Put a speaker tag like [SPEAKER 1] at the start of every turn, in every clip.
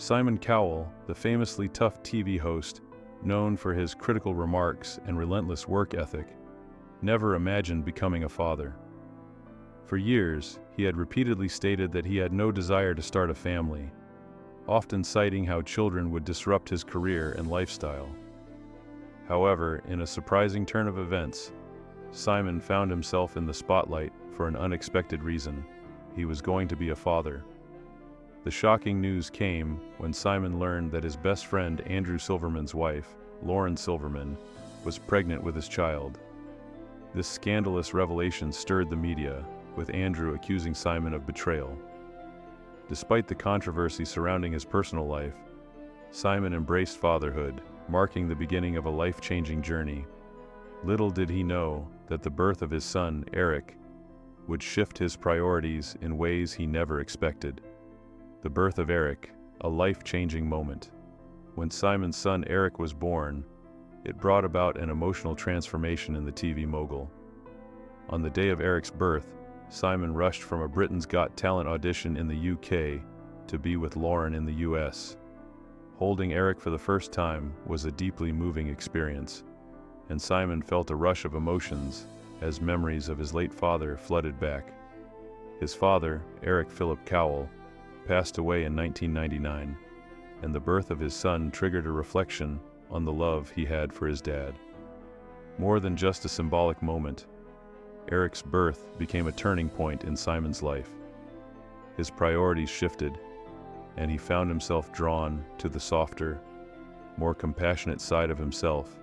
[SPEAKER 1] Simon Cowell, the famously tough TV host, known for his critical remarks and relentless work ethic, never imagined becoming a father. For years, he had repeatedly stated that he had no desire to start a family, often citing how children would disrupt his career and lifestyle. However, in a surprising turn of events, Simon found himself in the spotlight for an unexpected reason. He was going to be a father. The shocking news came when Simon learned that his best friend Andrew Silverman's wife, Lauren Silverman, was pregnant with his child. This scandalous revelation stirred the media, with Andrew accusing Simon of betrayal. Despite the controversy surrounding his personal life, Simon embraced fatherhood, marking the beginning of a life-changing journey. Little did he know that the birth of his son, Eric, would shift his priorities in ways he never expected. The birth of Eric, a life-changing moment. When Simon's son Eric was born, it brought about an emotional transformation in the TV mogul. On the day of Eric's birth, Simon rushed from a Britain's Got Talent audition in the UK to be with Lauren in the US. Holding Eric for the first time was a deeply moving experience, and Simon felt a rush of emotions as memories of his late father flooded back. His father, Eric Philip Cowell, passed away in 1999, and the birth of his son triggered a reflection on the love he had for his dad. More than just a symbolic moment, Eric's birth became a turning point in Simon's life. His priorities shifted, and he found himself drawn to the softer, more compassionate side of himself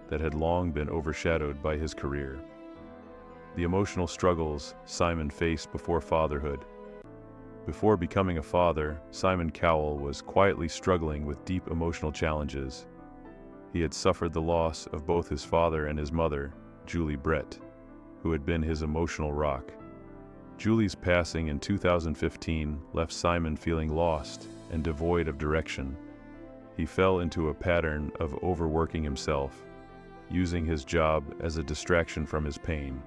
[SPEAKER 1] that had long been overshadowed by his career. The emotional struggles Simon faced before fatherhood. Before becoming a father, Simon Cowell was quietly struggling with deep emotional challenges. He had suffered the loss of both his father and his mother, Julie Brett, who had been his emotional rock. Julie's passing in 2015 left Simon feeling lost and devoid of direction. He fell into a pattern of overworking himself, using his job as a distraction from his pain.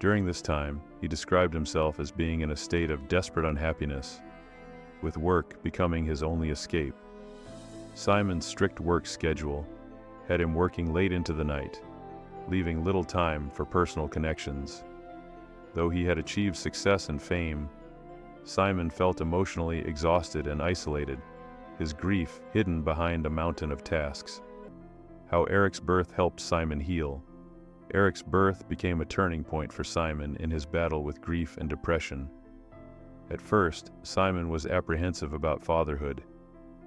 [SPEAKER 1] During this time, he described himself as being in a state of desperate unhappiness, with work becoming his only escape. Simon's strict work schedule had him working late into the night, leaving little time for personal connections. Though he had achieved success and fame, Simon felt emotionally exhausted and isolated, his grief hidden behind a mountain of tasks. How Eric's birth helped Simon heal. Eric's birth became a turning point for Simon in his battle with grief and depression. At first, Simon was apprehensive about fatherhood,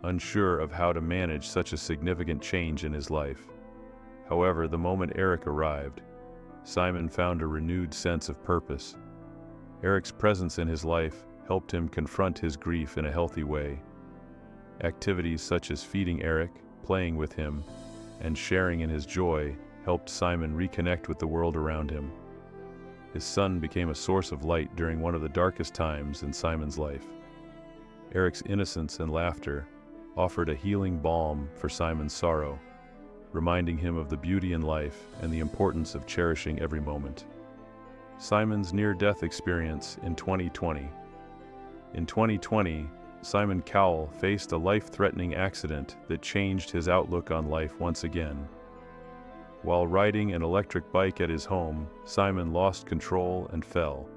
[SPEAKER 1] unsure of how to manage such a significant change in his life. However, the moment Eric arrived, Simon found a renewed sense of purpose. Eric's presence in his life helped him confront his grief in a healthy way. Activities such as feeding Eric, playing with him, and sharing in his joy helped Simon reconnect with the world around him. His son became a source of light during one of the darkest times in Simon's life. Eric's innocence and laughter offered a healing balm for Simon's sorrow, reminding him of the beauty in life and the importance of cherishing every moment. Simon's near-death experience in 2020. In 2020, Simon Cowell faced a life-threatening accident that changed his outlook on life once again. While riding an electric bike at his home, Simon lost control and fell,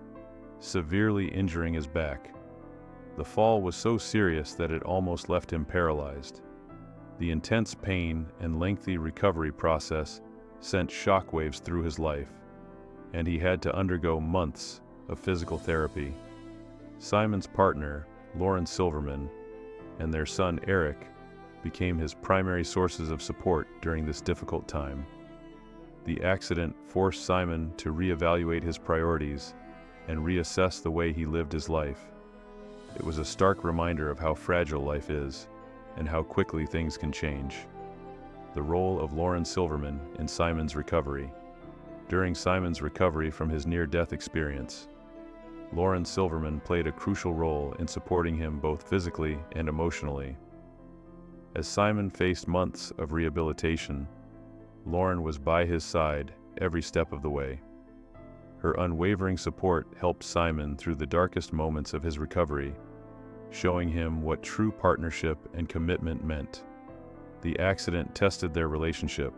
[SPEAKER 1] severely injuring his back. The fall was so serious that it almost left him paralyzed. The intense pain and lengthy recovery process sent shockwaves through his life, and he had to undergo months of physical therapy. Simon's partner, Lauren Silverman, and their son Eric became his primary sources of support during this difficult time. The accident forced Simon to reevaluate his priorities and reassess the way he lived his life. It was a stark reminder of how fragile life is and how quickly things can change. The role of Lauren Silverman in Simon's recovery. During Simon's recovery from his near-death experience, Lauren Silverman played a crucial role in supporting him both physically and emotionally. As Simon faced months of rehabilitation, Lauren was by his side every step of the way. Her unwavering support helped Simon through the darkest moments of his recovery, showing him what true partnership and commitment meant. The accident tested their relationship,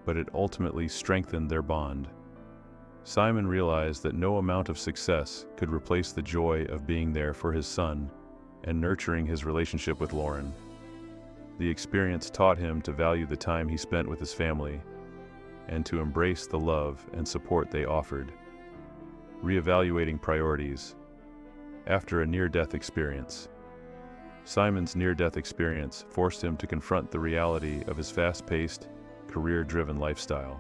[SPEAKER 1] but it ultimately strengthened their bond. Simon realized that no amount of success could replace the joy of being there for his son and nurturing his relationship with Lauren. The experience taught him to value the time he spent with his family and to embrace the love and support they offered. Reevaluating priorities. After a near-death experience. Simon's near-death experience forced him to confront the reality of his fast-paced, career-driven lifestyle.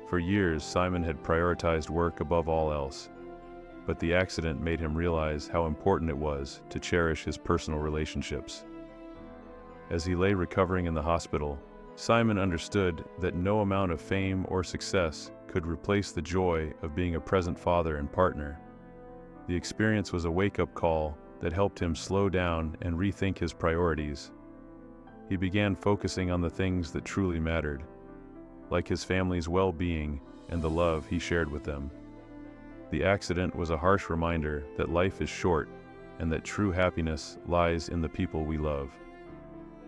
[SPEAKER 1] For years, Simon had prioritized work above all else, but the accident made him realize how important it was to cherish his personal relationships. As he lay recovering in the hospital, Simon understood that no amount of fame or success could replace the joy of being a present father and partner. The experience was a wake-up call that helped him slow down and rethink his priorities. He began focusing on the things that truly mattered, like his family's well-being and the love he shared with them. The accident was a harsh reminder that life is short and that true happiness lies in the people we love.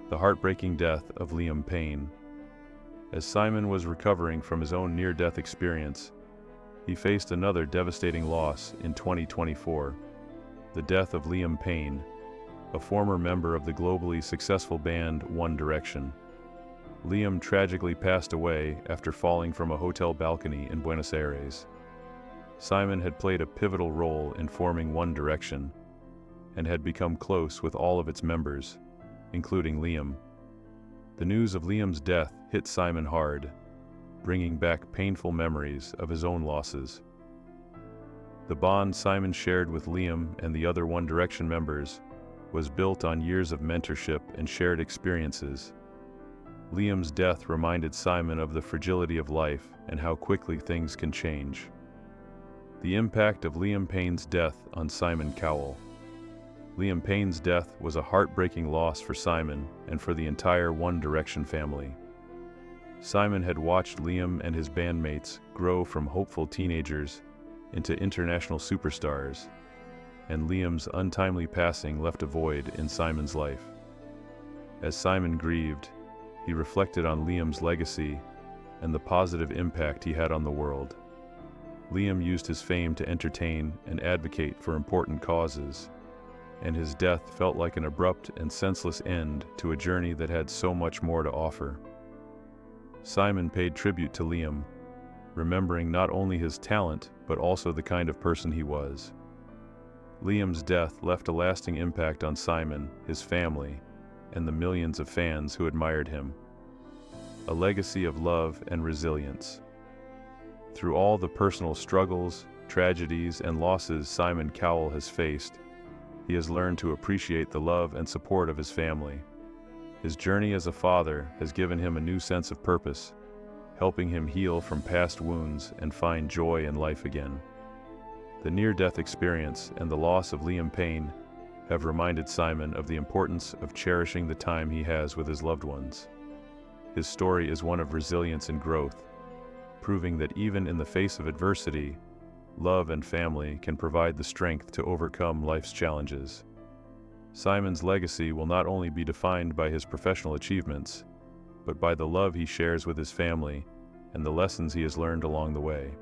[SPEAKER 1] The heartbreaking death of Liam Payne. As Simon was recovering from his own near-death experience, he faced another devastating loss in 2024, the death of Liam Payne, a former member of the globally successful band One Direction. Liam tragically passed away after falling from a hotel balcony in Buenos Aires. Simon had played a pivotal role in forming One Direction and had become close with all of its members, including Liam. The news of Liam's death hit Simon hard, bringing back painful memories of his own losses. The bond Simon shared with Liam and the other One Direction members was built on years of mentorship and shared experiences. Liam's death reminded Simon of the fragility of life and how quickly things can change. The impact of Liam Payne's death on Simon Cowell. Liam Payne's death was a heartbreaking loss for Simon and for the entire One Direction family. Simon had watched Liam and his bandmates grow from hopeful teenagers into international superstars, and Liam's untimely passing left a void in Simon's life. As Simon grieved, he reflected on Liam's legacy and the positive impact he had on the world. Liam used his fame to entertain and advocate for important causes, and his death felt like an abrupt and senseless end to a journey that had so much more to offer. Simon paid tribute to Liam, remembering not only his talent but also the kind of person he was. Liam's death left a lasting impact on Simon, his family, and the millions of fans who admired him. A legacy of love and resilience. Through all the personal struggles, tragedies, and losses Simon Cowell has faced, he has learned to appreciate the love and support of his family. His journey as a father has given him a new sense of purpose, helping him heal from past wounds and find joy in life again. The near-death experience and the loss of Liam Payne have reminded Simon of the importance of cherishing the time he has with his loved ones. His story is one of resilience and growth, proving that even in the face of adversity, love and family can provide the strength to overcome life's challenges. Simon's legacy will not only be defined by his professional achievements, but by the love he shares with his family and the lessons he has learned along the way.